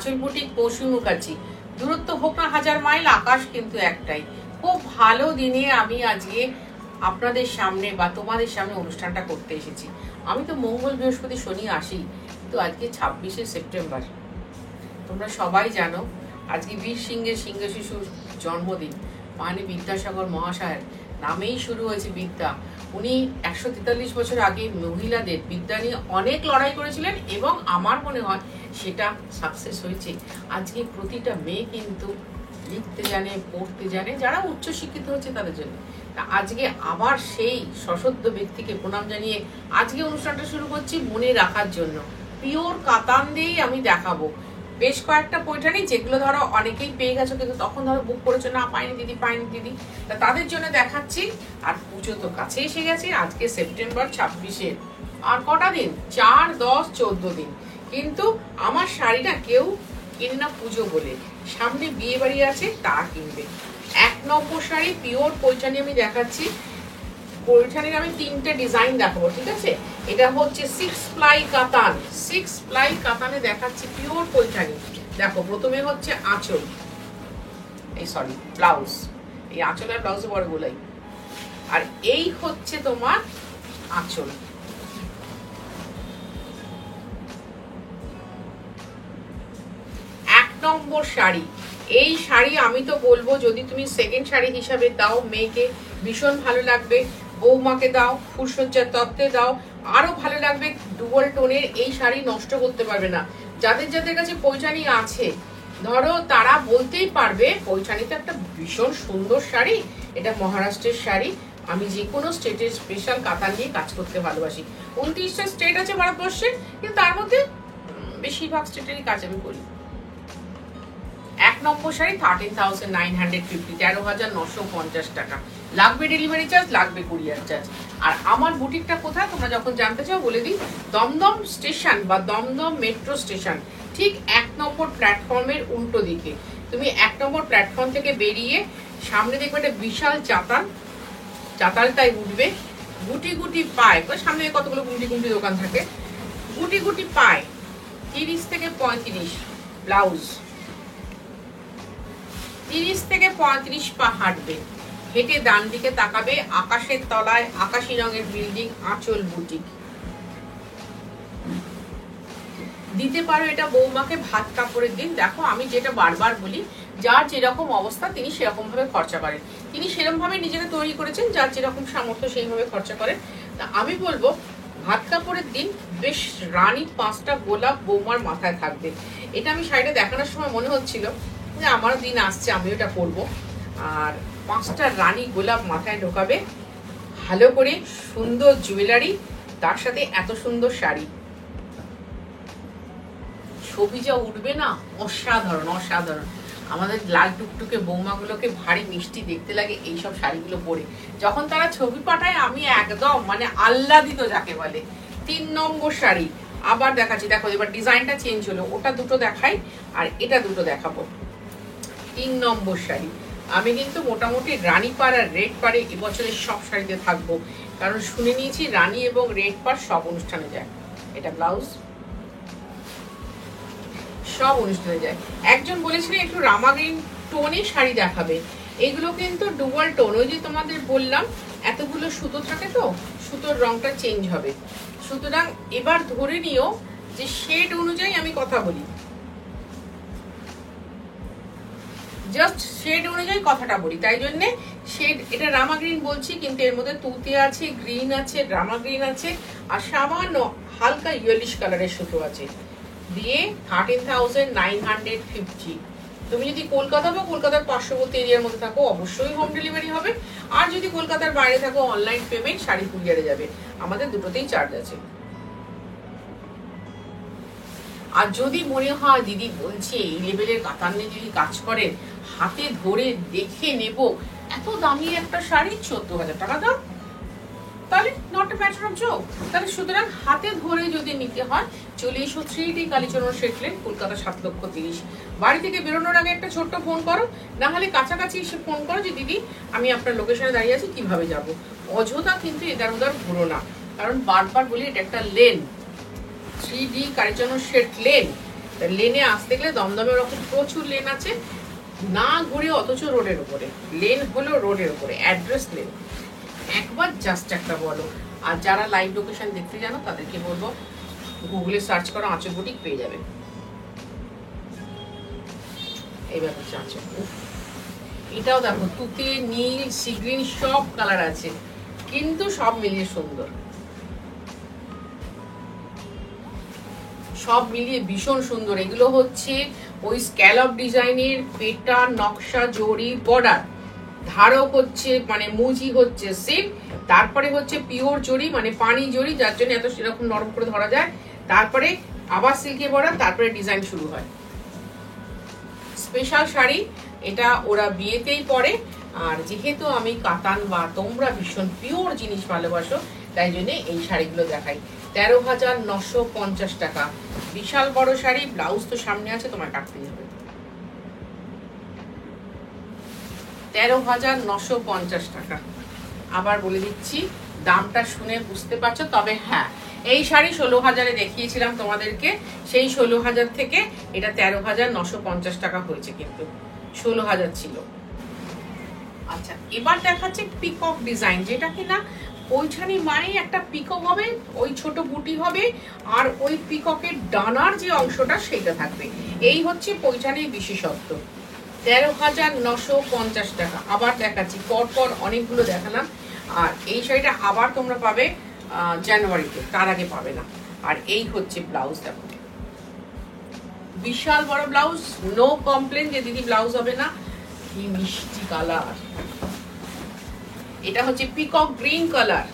আঁচল বুটিক, পশ্চিম মুখার্জি। দূরত্ব হোক না 1000 মাইল, আকাশ কিন্তু একটাই। খুব ভালো দিনে আমি আজকে আপনাদের সামনে বা তোমাদের সামনে অনুষ্ঠানটা করতে এসেছি। আমি তো মঙ্গল, বৃহস্পতি, শনি আসি, কিন্তু আজকে 26শে সেপ্টেম্বর। তোমরা সবাই জানো আজকে বীর সিংহের, সিংহ শিশুর জন্মদিন। মাননীয় বিদ্যাসাগর মহাশয়ের নামেই শুরু হয়েছে বিদ্যা। উনি 143 বছর আগে মহিলাদের বিদ্যা নিয়ে অনেক লড়াই করেছিলেন এবং আমার মনে হয় সেটা সাকসেস হয়েছে। আজকে প্রতিটা মেয়ে কিন্তু লিখতে জানে, পড়তে জানে, যারা উচ্চশিক্ষিত হচ্ছে তাদের জন্য। আজকে আবার সেই সশব্দ ব্যক্তিকে প্রণাম জানিয়ে আজকে অনুষ্ঠানটা শুরু করছি মনে রাখার জন্য। পিওর কাতান দিয়েই আমি দেখাবো বেশ কয়েকটা পৈঠানি, যেগুলো ধরো অনেকেই পেয়ে গেছো, কিন্তু তখন ধরো বুক করেছো, না পাইনি দিদি, তাদের জন্য দেখাচ্ছি। আর পুজো তো কাছে এসে গেছে, আজকে সেপ্টেম্বর 26। আর কটা দিন? 4, 10, 14 দিন। কিন্তু আমার শাড়িটা কেউ কিনে না পুজো বলে, সামনে বিয়ে বাড়ি আছে তা কিনবে। 1 নম্বর শাড়ি পিওর পৈঠানি আমি দেখাচ্ছি। পৈঠানির আমি 3টে ডিজাইন দেখাবো, ঠিক আছে? এটা হচ্ছে 6 প্লাই কাতান, 6 প্লাই কাতানে দেখাচ্ছি পিওর পৈঠানি। দেখো, প্রথমে হচ্ছে আঁচল, ব্লাউজ। এই আঁচল আর ব্লাউজে বড় গোলাই। আর এই হচ্ছে তোমার আঁচল। নম্বর শাড়ি। এই শাড়ি আমি তো বলবো যদি তুমি সেকেন্ড শাড়ি হিসাবে দাও, মেয়েকে ভীষণ ভালো লাগবে। বৌমাকে দাও, ফুলসজ্জার তত্ত্বে দাও, আরো ভালো লাগবে। ডুয়াল টোনের এই শাড়ি নষ্ট করতে পারবে না। যাদের যাদের কাছে পৈঠানি আছে ধরো, তারা বলতেই পারবে পৈঠানি তো একটা ভীষণ সুন্দর শাড়ি, এটা মহারাষ্ট্রের শাড়ি। আমি যে কোনো স্টেটের স্পেশাল কাতান নিয়ে কাজ করতে ভালোবাসি। 29টা স্টেট আছে ভারতবর্ষে, কিন্তু তার মধ্যে বেশিরভাগ স্টেটেরই কাজ আমি করি। 1 নম্বর শাড়ি 13,950, 13,950 টাকা। লাগবে ডেলিভারি চার্জ, লাগবে কুরিয়ার চার্জ। আর আমার বুটিকটা কোথায় তোমরা যখন জানতে চাও বলে দিই, দমদম স্টেশন বা দমদম মেট্রো স্টেশন ঠিক 1 নম্বর প্ল্যাটফর্মের উল্টো দিকে। তুমি 1 নম্বর প্ল্যাটফর্ম থেকে বেরিয়ে সামনে দেখবে একটা বিশাল চাতাল, চাতালটাই উঠবে। গুটি গুটি পায়, সামনে কতগুলো গুটি গুটি দোকান থাকে, গুটি গুটি পায় 30 থেকে 35 ব্লাউজ। 30 থেকে 35 পা হাঁটবে, হেঁটে ডান দিকে তাকাবে, আকাশের তলায় আকাশি রঙের বিল্ডিং, আঁচল বুটিক। দিতে পারো এটা বৌমাকে ভাত কাপড়ের দিন। দেখো, আমি যেটা বারবার বলি, যার যেরকম অবস্থা তিনি সেরকম ভাবে খরচা করেন। তিনি সেরকম ভাবে নিজেকে তৈরি করেছেন, যার যেরকম সামর্থ্য সেইভাবে খরচা করেন। তা আমি বলবো ভাত কাপড়ের দিন বেশ রানী 5টা গোলাপ বৌমার মাথায় থাকবে। এটা আমি শাড়িটা দেখানোর সময় মনে হচ্ছিল যে আমারও দিন আসছে, আমি ওটা করবো। আর 5টা রানী গোলাপ মাথায় ঢোকাবে, ভালো করে সুন্দর জুয়েলারি, তার সাথে এত সুন্দর শাড়ি। ছবি যা উঠবে না, অসাধারণ অসাধারণ। আমাদের লাল টুকটুকে বৌমাগুলোকে ভারী মিষ্টি দেখতে লাগে এইসব শাড়িগুলো পরে। যখন তারা ছবি পাঠায় আমি একদম মানে আহ্লাদিত যাকে বলে। 3 নম্বর শাড়ি আবার দেখাচ্ছি। দেখো, এবার ডিজাইনটা চেঞ্জ হলো, ওটা দুটো দেখাই আর এটা দুটো দেখাবো। 3 নম্বর শাড়ি আমি কিন্তু মোটামুটি রানী পাড় আর রেড পাড়ে এবছরের সব শাড়িতে থাকবো, কারণ শুনে নিয়েছি রানী এবং রেড পাড় সব অনুষ্ঠানে যায়। এটা ব্লাউজ, সব অনুষ্ঠানে যায়। একজন বলেছিলেন একটু রামা গ্রিন টোনে শাড়ি দেখাবে। এগুলো কিন্তু ডুয়াল টোন, ওই যে তোমাদের বললাম এতগুলো সুতো থাকে তো সুতোর রংটা চেঞ্জ হবে। সুতরাং এবার ধরে নিও যে শেড অনুযায়ী আমি কথা বলি, জাস্ট শেড অনুযায়ী কথাটা বলি, তাই জন্যে শেড এটা রামা গ্রিন বলছি, কিন্তু এর মধ্যে তুতে আছে, গ্রিন আছে, রামা গ্রিন আছে, আর সামান্য হালকা ইয়েলিশ কালারের সুতো আছে। দিয়ে 13,950। তুমি যদি কলকাতা বা কলকাতার পার্শ্ববর্তী এরিয়ার মধ্যে থাকো অবশ্যই হোম ডেলিভারি হবে, আর যদি কলকাতার বাইরে থাকো অনলাইন পেমেন্ট, শাড়ি কুরিয়ারে যাবে। আমাদের দুটোতেই চার্জ আছে। আর যদি মনে হয় দিদি বলছে এই লেভেলের কাতান নিয়ে যদি কাজ করেন, হাতে ধরে দেখে নেব, এত দামি একটা শাড়ি 14,000 টাকা দাম, তাহলে not a matter of joke. তাহলে সুতরাং হাতে ধরে যদি নিতে হয় চলে এসো 3D কালীচরণ শেট লেন, কলকাতা 7,30,000। বাড়ি থেকে বেরোনোর আগে একটা ছোট্ট ফোন করো, না হলে কাছাকাছি এসে ফোন করো যে দিদি আমি আপনার লোকেশনে দাঁড়িয়ে আছি, কিভাবে যাব। অযথা কিন্তু এদার ওদার ঘুরো না, কারণ বারবার বলি এটা একটা লেন, 3D কালীচরণ শেট লেন। লেনে আসতে গেলে দমদমে ওরকম প্রচুর লেন আছে, না ঘুরে অথচ রোডের উপরে। লেন হলো রোডের উপরে, অ্যাড্রেস লেন। একবার জাস্ট একটা বলো। আর যারা লাইভ লোকেশন দেখতে জানো তাদেরকে বলবো গুগলে সার্চ করো, আঁচল বুটিক পেয়ে যাবে। এইবার হচ্ছে আঁচল। এটাও দেখো তুতে, নীল, সি গ্রিন সব কালার আছে, কিন্তু সব মিলিয়ে সুন্দর, সব মিলিয়ে ভীষণ সুন্দর। এগুলো হচ্ছে ওই স্ক্যালপ ডিজাইনের পেটা নকশা জড়ি বর্ডার, ধারক হচ্ছে মানে মুজি হচ্ছে সিল্ক, তারপরে হচ্ছে পিওর জড়ি মানে পানি জড়ি, যার জন্য এত সেরকম নরম করে ধরা যায়, তারপরে আবার সিল্কে বর্ডার, তারপরে ডিজাইন শুরু হয়। স্পেশাল শাড়ি এটা, ওরা বিয়েতেই পরে। আর যেহেতু আমি কাতান বা তোমরা ভীষণ পিওর জিনিস ভালোবাসো, তাই জন্য এই শাড়িগুলো দেখাই। 13,950 টাকা, বিশাল বড় শাড়ি। ব্লাউজ তো সামনে আছে, তোমার কাটতেই হবে। 13,950 টাকা। আবার বলে দিচ্ছি, দামটা শুনে বুঝতে পারছো। তবে হ্যাঁ, এই শাড়ি 16,000-এ দেখিয়েছিলাম তোমাদেরকে, সেই 16,000 থেকে এটা 13,950 টাকা হয়েছে, কিন্তু 16,000 ছিল। আচ্ছা, এবার দেখাচ্ছে পিকক ডিজাইন, যেটা কিনা ওইখানে মানে একটা পিকক হবে, ওই ছোট বুটি হবে, আর ওই পিককের ডানার যে অংশটা সেটা থাকবে। এই হচ্ছে পৈঠানির বিশেষত্ব। 13,950 টাকা। আবার দেখাচ্ছি, পরপর অনেকগুলো দেখালাম। আর এই শাড়িটা আবার তোমরা পাবে জানুয়ারিতে, তার আগে পাবে না। আর এই হচ্ছে ব্লাউজ, দেখো বিশাল বড় ব্লাউজ, নো কমপ্লেন যে দিদি ব্লাউজ হবে না। কি মিষ্টি কালার, এটা হচ্ছে peacock green colour,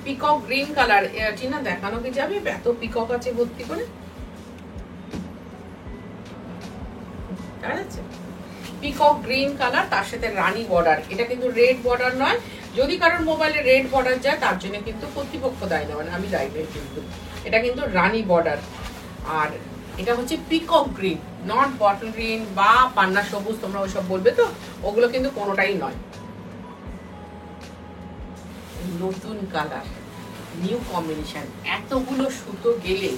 peacock green colour. Tina দেখানো কি যাবে? এত পিকক আছে ভর্তি করে, পিকক গ্রিন কালার, তার সাথে রানী বর্ডার। এটা কিন্তু রেড বর্ডার নয়, যদি কারোর মোবাইলে রেড বর্ডার যায় তার জন্য কিন্তু কর্তৃপক্ষ দায়ী না, মানে আমি দায়ী নই। কিন্তু এটা কিন্তু রানী বর্ডার। আর এটা হচ্ছে peacock green, not bottle green বা পান্না সবুজ, তোমরা ওইসব বলবে তো, ওগুলো কিন্তু কোনোটাই নয়। নতুন কালার, নিউ কম্বিনেশন। এতগুলো সুতো গেলে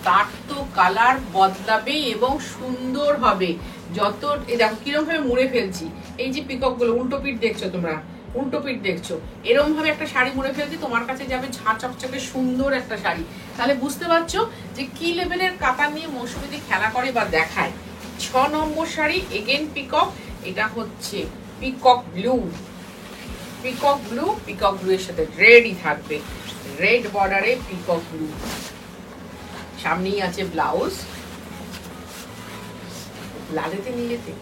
তার তো কালার বদলাবে এবং সুন্দর হবে। যত দেখো কিরকম ভাবে মুড়ে ফেলছি, এই যে পিকক গুলো উল্টো পিঠ দেখছো তোমরা, উল্টো পিঠ দেখছো, এরকম ভাবে একটা শাড়ি মুড়ে ফেলছি, তোমার কাছে যাবে ঝাঁ চকচকে সুন্দর একটা শাড়ি। তাহলে বুঝতে পারছো যে কি লেভেলের কাতান নিয়ে মৌসুমীদি খেলা করে বা দেখায়। 6 নম্বর শাড়ি, এগেন পিকক। এটা হচ্ছে peacock blue, peacock blue, peacock blue এর সাথে রেডই থাকবে, রেড বর্ডারে পিকক ব্লু। সামনেই আছে ব্লাউজ, লালেতে নীলেতে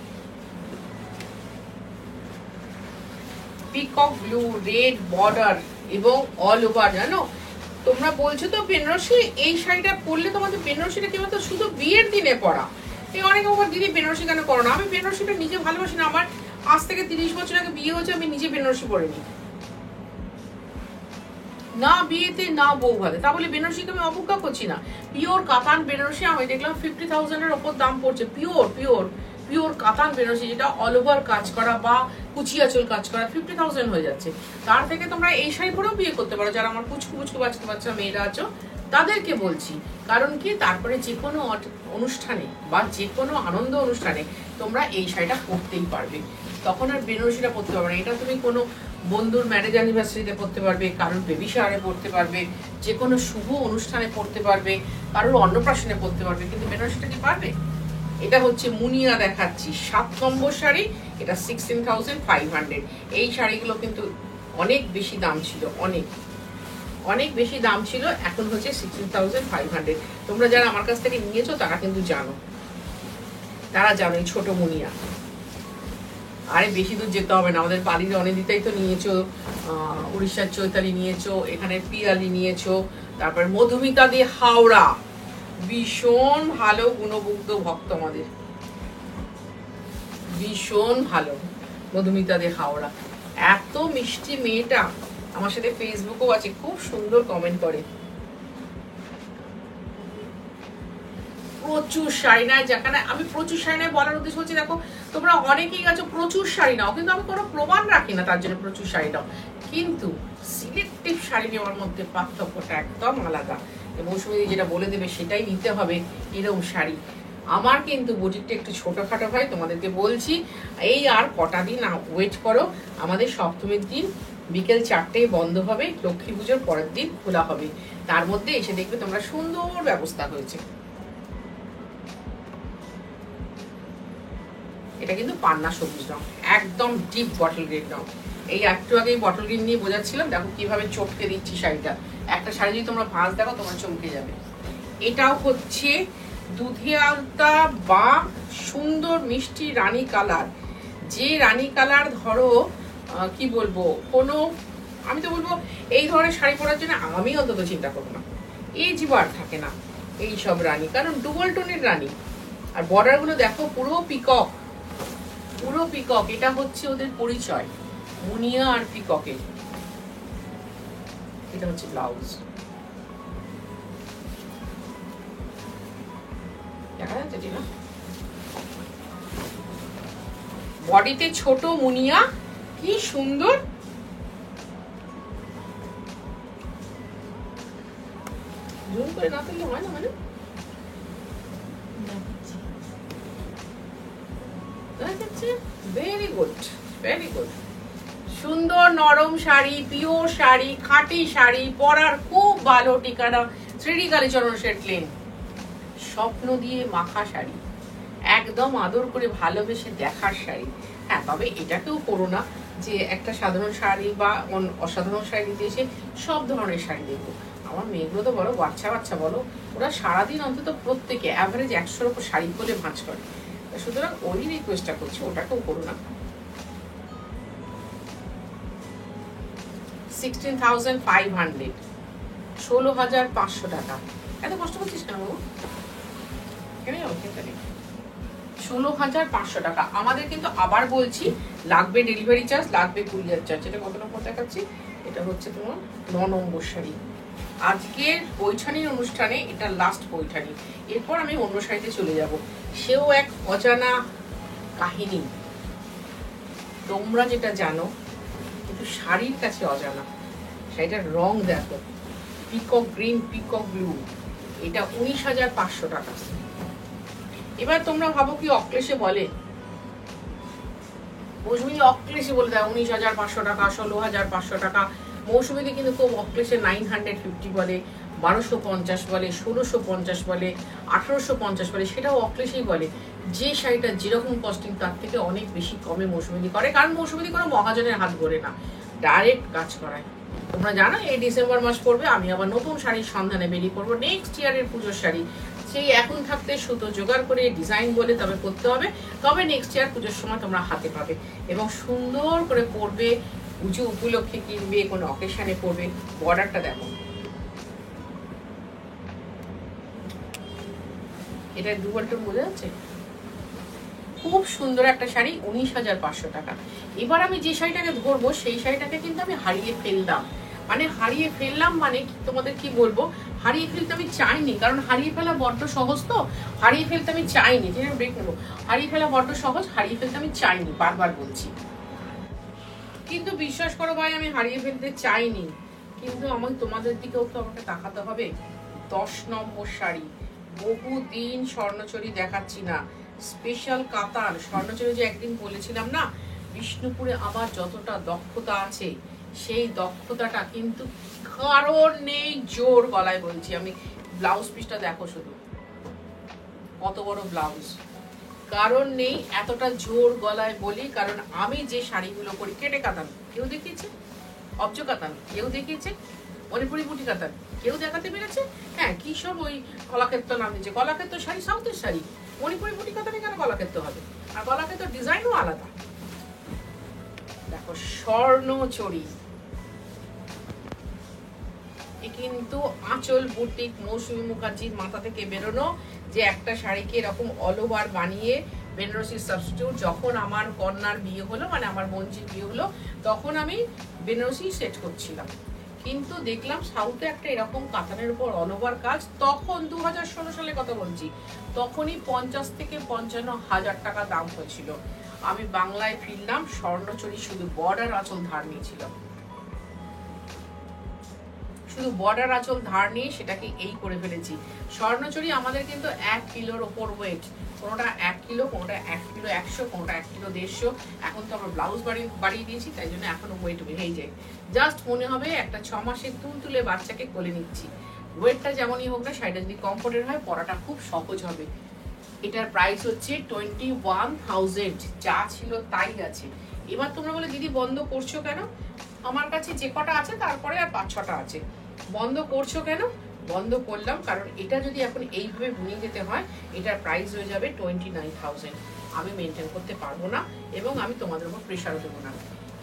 পিকক ব্লু, রেড বর্ডার এবং অল ওভার। জানো তোমরা বলছো তো বেনারসি, এই শাড়িটা পরলে তোমাদের বেনারসিটা কি বলতো শুধু বিয়ের দিনে পরা। এই অনেকে বলে দিদি বেনারসি কেন করো না? আমি বেনারসিটা নিজে ভালোবাসি না, আমার আজ থেকে 30 বছর আগে বিয়ে হয়েছে, আমি নিজে বেনারসি পরিনি, না বিয়েতে না বউ ভাতে। তা বলে বেনারসিকে আমি অবজ্ঞা করছি না। পিওর কাতান বেনারসি আমি দেখলাম 50,000-এর ওপর দাম পড়ছে। পিওর পিওর পিওর কাতান বেনারসি, যেটা অল ওভার কাজ করা বা কুচিয়াচল কাজ করা, 50,000 হয়ে যাচ্ছে। তার থেকে তোমরা এই শাড়ি পরেও বিয়ে করতে পারো, যারা আমার পুচকু পুচকু বাচ্চা বাচ্চা মেয়েরা আছো তাদেরকে বলছি। কারণ কি, তারপরে যে কোনো অনুষ্ঠানে বা যে কোনো আনন্দ অনুষ্ঠানে তোমরা এই শাড়িটা পরতেই পারবে, তখন আর বেনারসিটা পরতে পারবে না। এটা তুমি কোনো বন্ধুর ম্যারেজ অ্যানিভার্সারিতে পড়তে পারবে, কারোর বেবি শাওয়ারে পড়তে পারবে, যে কোনো শুভ অনুষ্ঠানে পড়তে পারবে, কারোর অন্নপ্রাশনে পড়তে পারবে, কিন্তু বেনারসিটা কি পারবে? এটা হচ্ছে মুনিয়া দেখাচ্ছি, 7 নম্বর শাড়ি। এটা 16,500। এই শাড়িগুলো কিন্তু অনেক বেশি দাম ছিল, অনেক অনেক বেশি দাম ছিল, এখন হচ্ছে 16,500। তোমরা যারা আমার কাছ থেকে নিয়েছো তারা কিন্তু জানো, তারা জানো এই ছোট মুনিয়া। আরে বেশি দূর যেতে হবে না, আমাদের বাড়ির অনেদিতাই তো নিয়েছো, উড়িষ্যার চৈতালি নিয়েছো, এখানে পিয়ালি নিয়েছো, তারপর মধুমিতা দি হাওড়া, ভীষণ ভালো গুণমুগ্ধ ভক্ত আমাদের, ভীষণ ভালো মধুমিতা দি হাওড়া। এত মিষ্টি মেয়েটা, আমার সাথে ফেসবুকও আছে, খুব সুন্দর কমেন্ট করে। প্রচুর শাড়ি নাই, যেখানে আমি প্রচুর শাড়ি নাই বলার উদ্দেশ্য হচ্ছে, দেখো তোমরা অনেকেই আছো প্রচুর শাড়ি নাও, কিন্তু আমি কোনো প্রমাণ রাখি না তার জন্য প্রচুর শাড়ি নাও, কিন্তু সিলেক্টিভ শাড়ি নেওয়ার মধ্যে পার্থক্যটা একদম আলাদা। মৌসুমী যেটা বলে দেবে সেটাই নিতে হবে এরকম শাড়ি। আমার কিন্তু বুটিকটা একটু ছোটখাটো হয়, তোমাদেরকে বলছি। এই আর কটা দিন ওয়েট করো, আমাদের সপ্তমীর দিন বিকেল 4টেয় বন্ধ হবে, লক্ষ্মী পুজোর পরের দিন খোলা হবে। তার মধ্যে এসে দেখবে তোমরা সুন্দর ব্যবস্থা হয়েছে। এটা কিন্তু পান্না সবুজ রং, একদম ডিপ বটল গ্রিন রং। এই একটু আগেই বটল গ্রিন নিয়ে বোঝাচ্ছিলাম, দেখো কিভাবে চটকে দিচ্ছি শাড়িটা। একটা শাড়ি যদি তোমরা ভাঁজ দেখো তোমার চমকে যাবে। এটাও হচ্ছে দুধে আলতা বা সুন্দর মিষ্টি রানী কালার। যে রানী কালার ধরো কি বলবো, কোনো আমি তো বলবো এই ধরনের শাড়ি পরার জন্য আমি অন্তত চিন্তা করবো না, এই জীবার থাকে না এই সব রানী, কারণ ডুবল টোনের রানী। আর বর্ডার গুলো দেখো পুরো পিকক, পুরো পিকক। এটা হচ্ছে ওদের পরিচয়, মুনিয়া আর পিককের। এটা হচ্ছে ব্লাউজ, দেখা যাচ্ছে ঠিক না? বডিতে ছোট মুনিয়া, কি সুন্দর। জুম করে না তুললে হয় না, মানে ভেরি গুড, ভেরি গুড। সুন্দর নরম শাড়ি, পিওর শাড়ি, খাঁটি শাড়ি, পরার খুব ভালো ঠিকানা। 3D কালীচরণ সেট লেন, স্বপ্ন দিয়ে মাখা শাড়ি, একদম আদর করে ভালোবেসে দেখার শাড়ি। হ্যাঁ, তবে এটাকেও করো না যে একটা সাধারণ শাড়ি বা অসাধারণ শাড়ি দিতে এসে সব ধরনের শাড়ি দেখবো। আমার মেয়েগুলো তো বলো, বাচ্চা বাচ্চা বলো, ওরা সারাদিন অন্তত প্রত্যেকে অ্যাভারেজ 100-র উপর শাড়ি বলে ভাঁজ করে। সুতরাং ওই রিকোয়েস্টটা করছি, ওটাকেও করো না। 16,500, 16,500 টাকা। এত কষ্ট করছিস কেন বাবু? কেন যাবো খেতে? 16,500 টাকা। আমাদের কিন্তু আবার বলছি, লাগবে ডেলিভারি চার্জ, লাগবে কুরিয়ার চার্জ। এটা কত নম্বর দেখাচ্ছি? এটা হচ্ছে তোমার 9 নম্বর শাড়ি। আজকের বৈঠানির অনুষ্ঠানে এটা লাস্ট বৈঠানি, এরপর আমি অন্য শাড়িতে চলে যাব। সেও এক অজানা কাহিনী, তোমরা যেটা জানো কিন্তু শাড়ির কাছে অজানা। শাড়িটার রং দেখো, পিকক গ্রিন, পিকক ব্লু। এটা 19,500 টাকা। এবার তোমরা ভাবো কি অক্লেশে বলে, মৌসুমী অক্লেশে বলে দেয় 19,500 টাকা, 16,500 টাকা। মৌসুমীকে কিন্তু খুব অক্লেশে 950 বলে, 1250 বলে, 1650 বলে, 1850 বলে, সেটাও অক্লেশেই বলে। যে শাড়িটা যেরকম কস্টিং তার থেকে অনেক বেশি কমে মৌসুমী করে, কারণ মৌসুমী কোনো মহাজনের হাত ধরে না, ডাইরেক্ট কাজ করায়। তোমরা জানো এই ডিসেম্বর মাস পড়বে, আমি আবার নতুন শাড়ির সন্ধানে বেরিয়ে পড়বো, নেক্সট ইয়ারের পুজোর শাড়ি। সেই এখন থাকতে সুতো জোগাড় করে ডিজাইন বলে তবে করতে হবে, তবে নেক্সট ইয়ার পুজোর সময় তোমরা হাতে পাবে এবং সুন্দর করে পরবে। পুজো উপলক্ষে কিনবে, কোনো অকেশনে পরবে। বর্ডারটা দেখো, এটা দুবারটা বোঝা যাচ্ছে। খুব সুন্দর একটা শাড়ি, 19,500 টাকা। এবার আমি যে শাড়িটাকে ধরবো সেই শাড়িটাকে কিন্তু আমি হারিয়ে ফেললাম। মানে হারিয়ে ফেললাম মানে তোমাদের কি বলবো, হারিয়ে ফেলতে আমি চাইনি, কারণ হারিয়ে ফেলা বড্ড সহজ। তো হারিয়ে ফেলতে আমি চাইনি, ঠিক আছে ব্রেক নেবো। হারিয়ে ফেলা বড্ড সহজ, হারিয়ে ফেলতে আমি চাইনি, বারবার বলছি। কিন্তু বিশ্বাস করো ভাই, আমি হারিয়ে ফেলতে চাইনি, কিন্তু আমাকে তোমাদের দিকেও তো আমাকে তাকাতে হবে। 10 নম্বর শাড়ি, বহুদিন স্বর্ণচুরি দেখাচ্ছি না, স্পেশাল কাতান স্বর্ণচুরি। যে একদিন বলেছিলাম না, বিষ্ণুপুরে আমার যতটা দক্ষতা আছে সেই দক্ষতাটা কিন্তু কারণ নেই, জোর গলায় বলছি আমি। ব্লাউজ পিসটা দেখো শুধু, কত বড় ব্লাউজ। কারণ নেই, এতটা জোর গলায় বলি কারণ আমি যে শাড়িগুলো করি, কেটে কাতান কেউ দেখিয়েছে, অবজ কাতান কেউ দেখিয়েছে, মণিপুরি বুটি কাতান কেউ দেখাতে পেরেছে? হ্যাঁ, কি সব ওই কলাক্ষেত্র নাম দিচ্ছে, কলাক্ষেত্র শাড়ি সাউথের শাড়ি, মণিপুরি বুটি কাতানে কেন কলাক্ষেত্র হবে? আর কলাক্ষেত্র ডিজাইনও আলাদা। দেখো স্বর্ণচুরি, কিন্তু আঁচল বুটিক মৌসুমী মুখার্জির মাথা থেকে বেরোনো, যে একটা শাড়িকে এরকম অল ওভার বানিয়ে বেনারসি সাবস্টিটিউট। যখন আমার কন্যার বিয়ে হলো, মানে আমার বোনজির বিয়ে হলো, তখন আমি বেনারসি সেট করছিলাম, কিন্তু দেখলাম সাউথে একটা এরকম কাতানের উপর অল ওভার কাজ। তখন 2016 সালে কথা বলছি, তখনই 50 থেকে 55,000 টাকা দাম হয়েছিল। আমি বাংলায় ফিরলাম, স্বর্ণচুরি শুধু বর্ডার আঁচল ধার নিয়েছিল। শুধু বর্ডার আঁচল ধার নিয়ে সেটাকে এই করে ফেলেছি। স্বর্ণচুরি আমাদের কিন্তু 1 কিলোর ওপর ওয়েট, কোনোটা 1 কিলো, কোনোটা 1 কিলো 100, কোনোটা 1 কিলো 150। এখন তো আমরা ব্লাউজ বাড়িয়ে দিয়েছি, তাই জন্য এখনো ওয়েট বেড়েই যায়। জাস্ট মনে হবে একটা 6 মাসের তুলতুলে বাচ্চাকে কোলে নিচ্ছি। ওয়েটটা যেমনই হোক না, শাড়িটা যদি কমফোর্টের হয় পরাটা খুব সহজ হবে। এটার প্রাইস হচ্ছে 21,000, যা ছিল তাই আছে। এবার তোমরা বলে দিদি বন্ধ করছো কেন? আমার কাছে যে কটা আছে তারপরে আর 5-6টা আছে। বন্ধ করছো কেন? বন্ধ করলাম কারণ এটা যদি এখন এইভাবে বুনে যেতে হয়, এটার প্রাইস হয়ে যাবে 29,000। আমি মেনটেন করতে পারবো না এবং আমি তোমাদের উপর প্রেশারও দেবো না।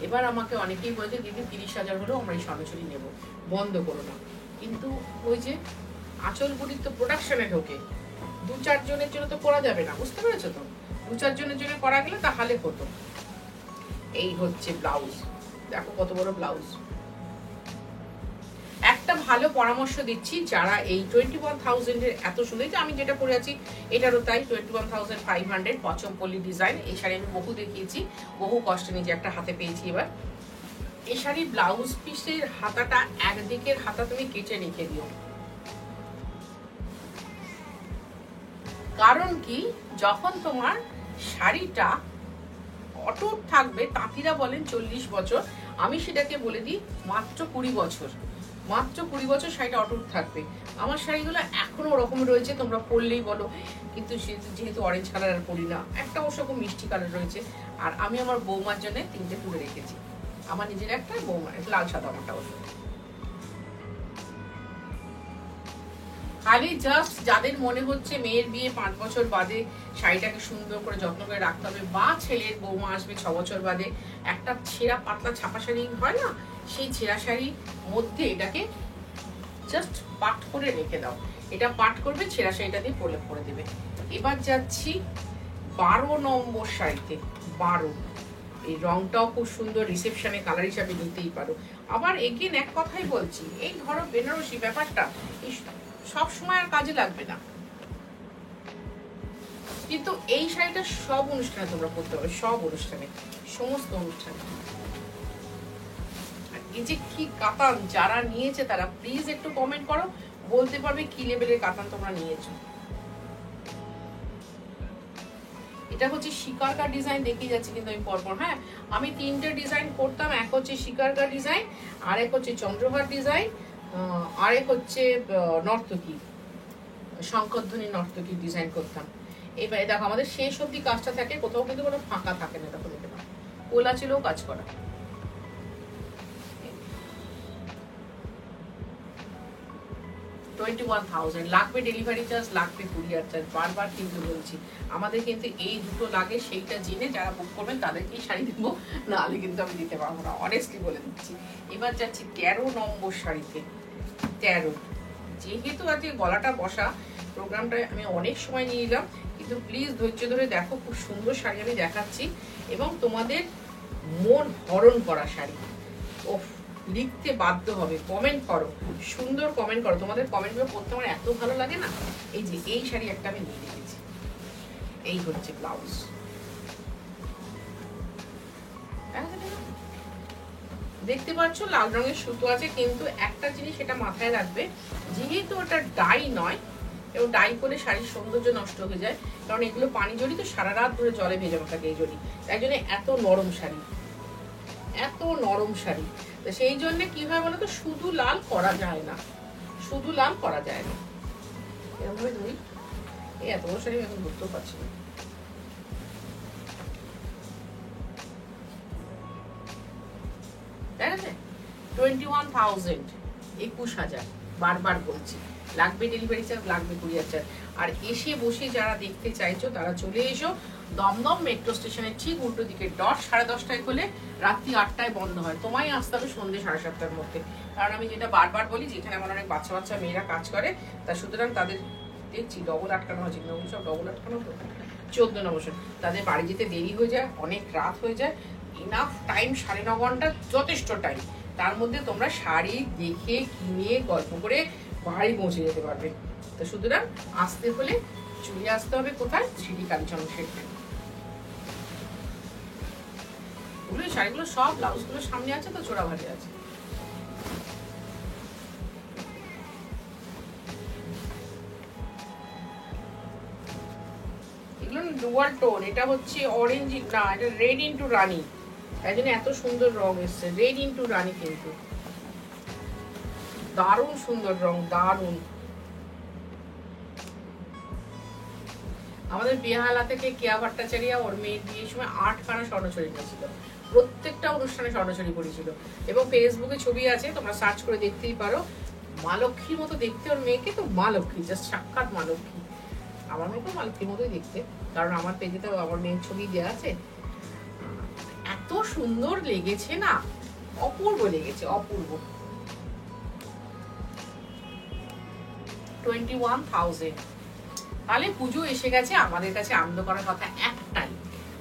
এবার আমাকে অনেকেই বলছে দিদি 30,000 হলেও আমরা এই স্বর্ণচুরি নেবো, বন্ধ করো না। কিন্তু ওই যে আঁচল বুড়ির তো প্রোডাকশনে ঢোকে, 2-4 জনের জন্য তো করা যাবে না, বুঝতে পেরেছো তো? 2-4 জনের জন্য করা গেলে তাহলে হতো। এই হচ্ছে ব্লাউজ, দেখো কত বড় ব্লাউজ। একটা ভালো পরামর্শ দিচ্ছি, যারা এই 21,000 এর এত সুন্দর, যে আমি যেটা পরে আছি এটারও তাই 21,500 পচমপল্লী ডিজাইন। এই শাড়ি আমি বহু দেখিয়েছি, বহু কষ্টে নিজে একটা হাতে পেয়েছি। এবার এই শাড়ির ব্লাউজ পিসের হাতাটা একদিকের হাতা তুমি কেটে রেখে দিও। কারণ কি, যখন তোমার শাড়িটা অটুট থাকবে, তাঁতিরা বলেন 40 বছর, আমি সেটাকে বলে দিই মাত্র 20 বছর। মাত্র 20 বছর শাড়িটা অটুট থাকবে। আমার শাড়িগুলো এখনো ওরকম রয়েছে, তোমরা পরলেই বলো। কিন্তু যেহেতু অরেঞ্জ কালার আর পরি না, একটা অবশ্য খুব মিষ্টি কালার রয়েছে। আর আমি আমার বৌমার জন্য 3টে তুলে রেখেছি, আমার নিজের একটা, বৌমার লাল সাদা আমারটা অবশ্য। খালি জাস্ট যাদের মনে হচ্ছে মেয়ের বিয়ে 5 বছর বাদে শাড়িটাকে সুন্দর করে যত্ন করে রাখতে হবে, বা ছেলের বৌমা আসবে 6 বছর বাদে, একটা ছেঁড়া পাতলা ছাপা শাড়ি হয় না, সেই ছেঁড়া শাড়ির মধ্যে এটাকে জাস্ট পাট করে রেখে দাও। এটা পাট করবে, ছেঁড়া শাড়িটা দিয়ে পরে দেবে। এবার যাচ্ছি 12 নম্বর শাড়িতে। 12, এই রংটাও খুব সুন্দর, রিসেপশনে কালার হিসাবে নিতেই পারো। আবার এগেন এক কথাই বলছি, এই ধরো বেনারসি ব্যাপারটা সব সময় আর কাজে লাগবে না, কিন্তু এই শাড়িটা সব অনুষ্ঠানে তোমরা পরতে পারবে, সব অনুষ্ঠানে, সমস্ত অনুষ্ঠানে। এই যে কি কাতান যারা নিয়েছে তারা প্লিজ একটু কমেন্ট করো, বলতে পারবে কি লেভেলের কাতান তোমরা নিয়েছো। এটা হচ্ছে শিকারকা ডিজাইন, দেখিয়ে যাচ্ছে কিন্তু আমি পরপর। হ্যাঁ, আমি 3টে ডিজাইন করতাম, এক হচ্ছে শিকারকা ডিজাইন, আর এক হচ্ছে চন্দ্রহার ডিজাইন, আর এক হচ্ছে নর্তকী, শঙ্করধ্বনি নর্তকী ডিজাইন করতাম। এবার দেখো আমাদের শেষ অব্দি কাজটা থাকে, কোথাও কিন্তু কোনো ফাঁকা থাকে না, তখন এটা কোলা ছিলেও কাজ করা। 21,000 লাগবে ডেলিভারি চার্জ, লাগবে কুরিয়ার চার্জ, বারবার কিন্তু বলছি। আমাদের কিন্তু এই দুটো লাগে, সেইটা জেনে যারা বুক করবেন তাদেরকেই শাড়ি দেবো, নাহলে কিন্তু আমি দিতে পারবো না, অনেস্টলি বলে দিচ্ছি। এবার যাচ্ছি 13 নম্বর শাড়িতে। 13, যেহেতু আজকে গলাটা বসা, প্রোগ্রামটায় আমি অনেক সময় নিয়ে নিলাম, কিন্তু প্লিজ ধৈর্য ধরে দেখো, খুব সুন্দর শাড়ি আমি দেখাচ্ছি এবং তোমাদের মন হরণ করা শাড়ি। ওফ, লিখতে বাধ্য হবে, কমেন্ট করো, সুন্দর কমেন্ট করো, তোমাদের কমেন্টগুলো পড়তে আমার এত ভালো লাগে না। এই যে এই শাড়ি একটা আমি নিয়ে রেখেছি, এই হচ্ছে ব্লাউজ। দেখতে পাচ্ছ লাল রঙের সুতো আছে, কিন্তু একটা জিনিস এটা মাথায় রাখবে, যেহেতু ওটা ডাই নয়, এবং ডাই করলে শাড়ির সৌন্দর্য নষ্ট হয়ে যায়, কারণ এগুলো পানি জড়ি তো, সারা রাত ধরে জলে ভেজানো থাকে এই জড়ি, তাই জন্য এত নরম শাড়ি, এত নরম শাড়ি। তো সেই জন্য কি হয় বলতো, শুধু লাল করা যায় না, শুধু লাল করা যায় না। এরকম ভাবে ধরি, এই এত বড় শাড়ি এখন ধরতেও পারছি না। ঠিক আছে, 21,000, 21,000, বারবার বলছি, লাগবে ডেলিভারি চার্জ, লাগবে কুরিয়ার চার্জ। আর এসে বসে যারা দেখতে চাইছো তারা চলে এসো, দমদম মেট্রো স্টেশনের ঠিক উল্টো দিকে, 10-10:30 খোলে, রাত্রি 8টায় বন্ধ হয়। তোমায় আসতে হবে সন্ধ্যে 7:30টার মধ্যে, কারণ আমি যেটা বারবার বলি, যেখানে আমার অনেক বাচ্চা বাচ্চা মেয়েরা কাজ করে, তা সুতরাং তাদের দেখছি ডবল আটকানো হয়েছে, সব ডবল আটকানো তো 14 নম্বর, তাদের বাড়ি যেতে দেরি হয়ে যায়, অনেক রাত হয়ে যায়। ইনাফ টাইম 9.5 ঘন্টা যথেষ্ট টাইম, তার মধ্যে তোমরা শাড়ি দেখে কিনে গল্প করে বাড়ি পৌঁছে যেতে পারবে। তো সুতরাং আসতে হলে চলে আসতে হবে কোথায়, সিটি কালীচরণ সেখানে। ওগুলো শাড়িগুলো সব ব্লাউজগুলো সামনে আছে তো, চোরা ভাজে আছে। ডুয়াল টোন, এটা হচ্ছে অরেঞ্জ, না এটা রেড ইন্টু রানি, তাই জন্য এত সুন্দর রং এসছে, রেড ইন্টু রানি, কিন্তু দারুণ সুন্দর রং, দারুণ। আমাদের বিহালা থেকে কেয়া ভট্টাচার্য ওর মেয়ের বিয়ের সময় 8খানা স্বর্ণচুরি নিয়েছিল, প্রত্যেকটা অনুষ্ঠানে স্বর্ণচুরি পড়েছিল, এবং ফেসবুকে ছবি আছে, তোমরা সার্চ করে দেখতেই পারো। মা লক্ষ্মীর মতো দেখতে ওর মেয়েকে, তো মা লক্ষ্মী, জাস্ট সাক্ষাৎ মা লক্ষ্মী। আমার মেয়েকেও মা লক্ষ্মীর মতোই দেখতে, কারণ আমার পেজে তো আমার মেয়ের ছবি দেওয়া আছে। এত সুন্দর লেগেছে না, অপূর্ব লেগেছে, অপূর্ব। 21,000। তাহলে পুজো এসে গেছে, আমাদের কাছে আনন্দ করার কথা একটাই,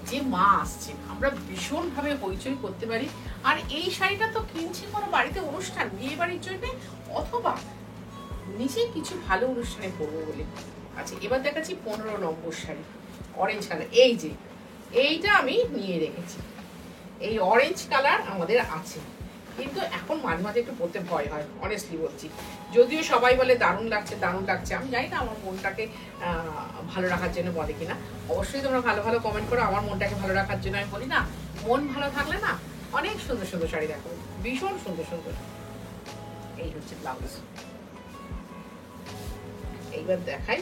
যে মা আসছে, আমরা ভীষণ ভাবে হইচই করতে পারি। আর এই শাড়িটা তো কিনছি কোনো বাড়িতে অনুষ্ঠান, বিয়ে বাড়ির জন্য, অথবা নিজে কিছু ভালো অনুষ্ঠানে পরবো বলে। আচ্ছা, এবার দেখাচ্ছি 15 নম্বর শাড়ি, অরেঞ্জ কালার। এই যে এইটা আমি নিয়ে রেখেছি, এই অরেঞ্জ কালার আমাদের আছে, কিন্তু এখন মাঝে মাঝে একটু পরতে ভয় হয়, অনেস্টলি বলছি। যদিও সবাই বলে দারুণ লাগছে, দারুণ লাগছে, আমি জানি না আমার মনটাকে ভালো রাখার জন্য বলে কিনা। অবশ্যই তোমরা ভালো ভালো কমেন্ট করো, আমার মনটাকে ভালো রাখার জন্য আমি বলি না। মন ভালো থাকলে না অনেক সুন্দর সুন্দর শাড়ি দেখো, ভীষণ সুন্দর সুন্দর। এই হচ্ছে ব্লাউজ। এইবার দেখাই,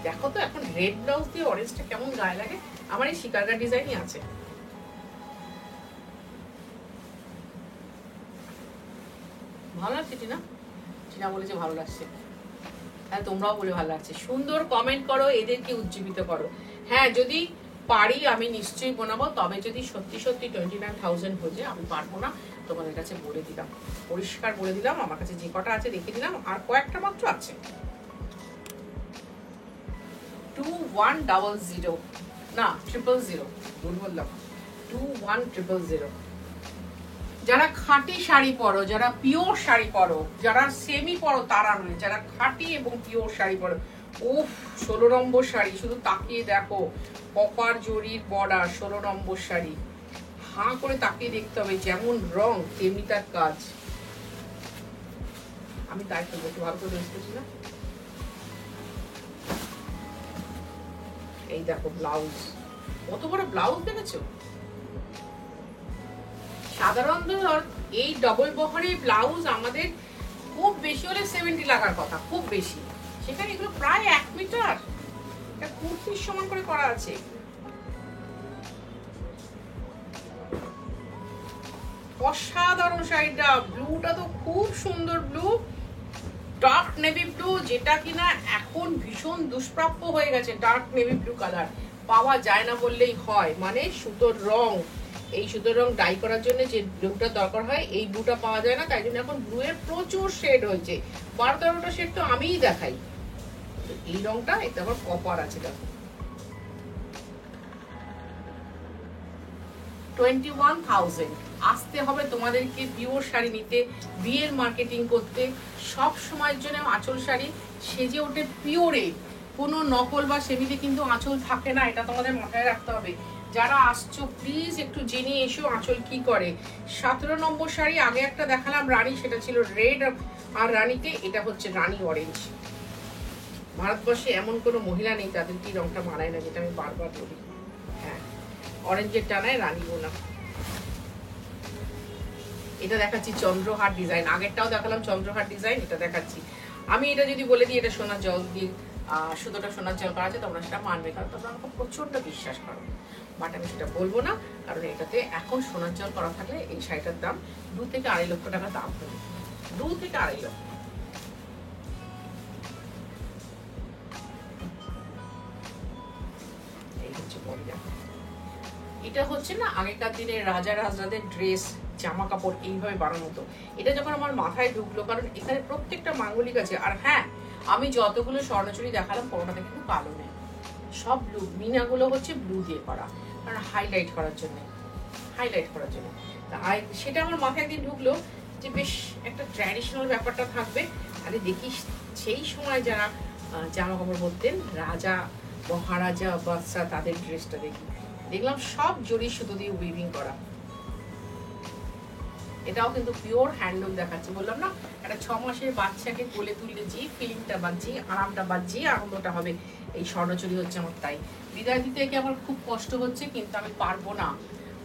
দেখো তো এখন রেড ব্লাউজ দিয়ে অরেঞ্জটা কেমন গায়ে লাগে। আমার এই শিকারগা ডিজাইনই আছে। ভালো লাগছে টিনা? টিনা বলেছে ভালো লাগছে, হ্যাঁ তোমরাও বলে ভালো লাগছে। সুন্দর কমেন্ট করো, এদেরকে উজ্জীবিত করো। হ্যাঁ, যদি পারি আমি নিশ্চয়ই বানাবো, তবে যদি সত্যি সত্যি 29,000 হয়ে যায়, আমি পারবো না, তোমাদের কাছে বলে দিলাম, পরিষ্কার বলে দিলাম। আমার কাছে যে কটা আছে রেখে দিলাম, আর কয়েকটা মাত্র আছে। 2100, না 000, ভুল বললাম, 2100। যারা খাঁটি শাড়ি পরো, যারা পিওর শাড়ি পরো, যারা সেমি পরো তারা নয়, যারা খাঁটি এবং পিওর শাড়ি পরো, উফ 16 নম্বর শাড়ি, শুধু তাকিয়ে দেখো, কপার জরির বর্ডার, 16 নম্বর শাড়ি, হাঁ করে তাকিয়ে দেখতে হবে, যেমন রং তেমনি তার কাজ। আমি তাই তো একটু ভালো করে দেখতেছি না। এই দেখো ব্লাউজ, কত বড় ব্লাউজ দেখেছো। সাধারণত এই ডবল বহরের ব্লাউজ আমাদের খুব বেশি হলে 70 লাগার কথা, খুব বেশি, সেখানে এগুলো প্রায় 1 মিটার, এটা কুর্তির সমান করে করা আছে। অসাধারণ শাড়িটা, ব্লুটা তো খুব সুন্দর ব্লু, ডার্ক নেভি ব্লু, যেটা কিনা এখন ভীষণ দুষ্প্রাপ্য হয়ে গেছে। ডার্ক নেভি ব্লু কালার পাওয়া যায় না বললেই হয়, মানে সুতোর রং, এই সুতোর রং ডাই করার জন্য যে ব্লুটা দরকার হয়, এই ব্লুটা পাওয়া যায় না, তাই জন্য এখন ব্লু এর প্রচুর শেড হয়েছে। 12-13টা শেড তো আমিই দেখাই। এই রংটা, এটা আবার কপার আছে, দেখো 21,000। আসতে হবে তোমাদেরকে পিওর শাড়ি নিতে, বিয়ের মার্কেটিং করতে, সব সময়ের জন্য আঁচল শাড়ি সেজে ওঠে পিওরে, কোনো নকল বা সেমিতে কিন্তু আঁচল থাকে না, এটা তোমাদের মাথায় রাখতে হবে। যারা আসছো প্লিজ একটু জেনে এসো আঁচল কি করে। 17 নম্বর শাড়ি, আগে একটা দেখালাম রানী, সেটা ছিল রেড আর রানীতে, এটা হচ্ছে রানী অরেঞ্জ। ভারতবর্ষে এমন কোনো মহিলা নেই তাদের কি রংটা মানায় না, যেটা আমি বারবার বলি। হ্যাঁ, অরেঞ্জের টানায় রানী গোনা। এটা দেখাচ্ছি চন্দ্রহার ডিজাইন, আগেরটাও দেখালাম চন্দ্রহার ডিজাইন, এটা দেখাচ্ছি। আমি এটা যদি বলে দিই এটা সোনার জল দিয়ে, সুতোটা সোনার জল করা আছে, তোমরা সেটা মানবে, কারণ তোমরা আমাকে প্রচন্ড বিশ্বাস করো। বাট আমি সেটা বলবো না, কারণ এটাতে এখন সোনার জল করা থাকলে এই শাড়িটার দাম 2 থেকে 2.5 লক্ষ টাকা দাম হবে, 2 থেকে 2.5 লক্ষ। এই হচ্ছে বলিয়া, এটা হচ্ছে না আগেকার দিনে রাজা রাজরাদের ড্রেস, জামা কাপড় এইভাবে বানানো হতো। এটা যখন আমার মাথায় ঢুকলো, কারণ এখানে প্রত্যেকটা মাঙ্গলিক আছে। আর হ্যাঁ, আমি যতগুলো স্বর্ণচুরি দেখালাম কোনোটাতে কিন্তু কালো নেই, সব ব্লু, মিনাগুলো হচ্ছে ব্লু দিয়ে করা, কারণ হাইলাইট করার জন্য, হাইলাইট করার জন্য। সেটা আমার মাথায় একদিন ঢুকলো যে বেশ একটা ট্র্যাডিশনাল ব্যাপারটা থাকবে। আরে দেখিস সেই সময় যারা জামা কাপড় পরতেন, রাজা মহারাজা বাদশা, তাদের ড্রেসটা দেখলাম সব জরি সুতো দিয়ে উইভিং করা। এটাও কিন্তু পিওর হ্যান্ডলুম দেখাচ্ছে, বললাম না একটা 6 মাসের বাচ্চাকে কোলে তুললে যে ফিলিংটা বা যে আরামটা বা যে আনন্দটা হবে, এই স্বর্ণচুরি হচ্ছে আমার তাই। বিদায় দিতে গিয়ে আমার খুব কষ্ট হচ্ছে, কিন্তু আমি পারবো না,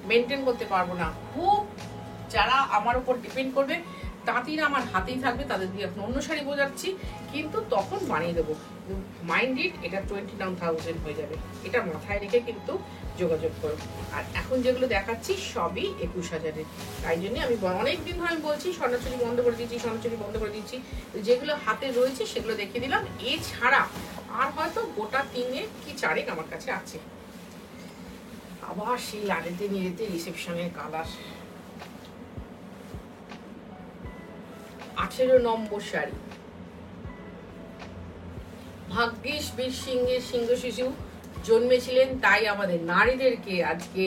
মেনটেন করতে পারবো না। খুব যারা আমার উপর ডিপেন্ড করবে তাঁতিরা আমার হাতেই থাকবে, তাদের দিয়ে এখন অন্য শাড়ি বোঝাচ্ছি, কিন্তু তখন বানিয়ে দেবো। মাইন্ডেড এটা 29,000 হয়ে যাবে, এটা মাথায় রেখে কিন্তু যোগাযোগ করো। আর এখন যেগুলো দেখাচ্ছি সবই 21,000-এর। তাই জন্য আমি অনেকদিন ধরে আমি বলছি স্বর্ণচুরি বন্ধ করে দিয়েছি, স্বর্ণচুরি বন্ধ করে দিয়েছি। যেগুলো হাতে রয়েছে সেগুলো দেখিয়ে দিলাম। এছাড়া আর হয়তো গোটা 3 কি 4 আমার কাছে আছে। আবার সেই আড়েতে নিয়েতে রিসেপশনের কালার, 18 নম্বর শাড়ি। ভাগ্যিস বীর সিংহের সিংহ শিশু জন্মেছিলেন, তাই আমাদের নারীদেরকে আজকে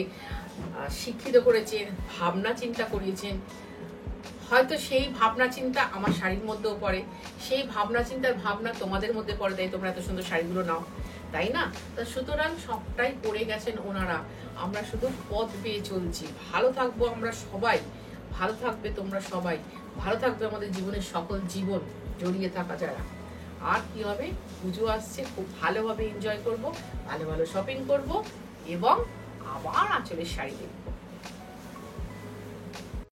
শিক্ষিত করেছেন, ভাবনা চিন্তা করিয়েছেন। হয়তো সেই ভাবনা চিন্তা আমার শাড়ির মধ্যেও পড়ে, সেই ভাবনা চিন্তার ভাবনা তোমাদের মধ্যে পড়ে, তাই তোমরা এত সুন্দর শাড়িগুলো নাও, তাই না? তা সুতরাং সবটাই করে গেছেন ওনারা, আমরা শুধু পথ পেয়ে চলছি। ভালো থাকবো আমরা সবাই, ভালো থাকবে তোমরা সবাই, ভালো থাকবে আমাদের জীবনের সকল জীবন জড়িয়ে থাকা যারা। আর কি হবে, পুজো আসছে, খুব ভালোভাবে এনজয় করব, ভালো ভালো শপিং করব এবং আবার আঁচলের শাড়ি দেখবো।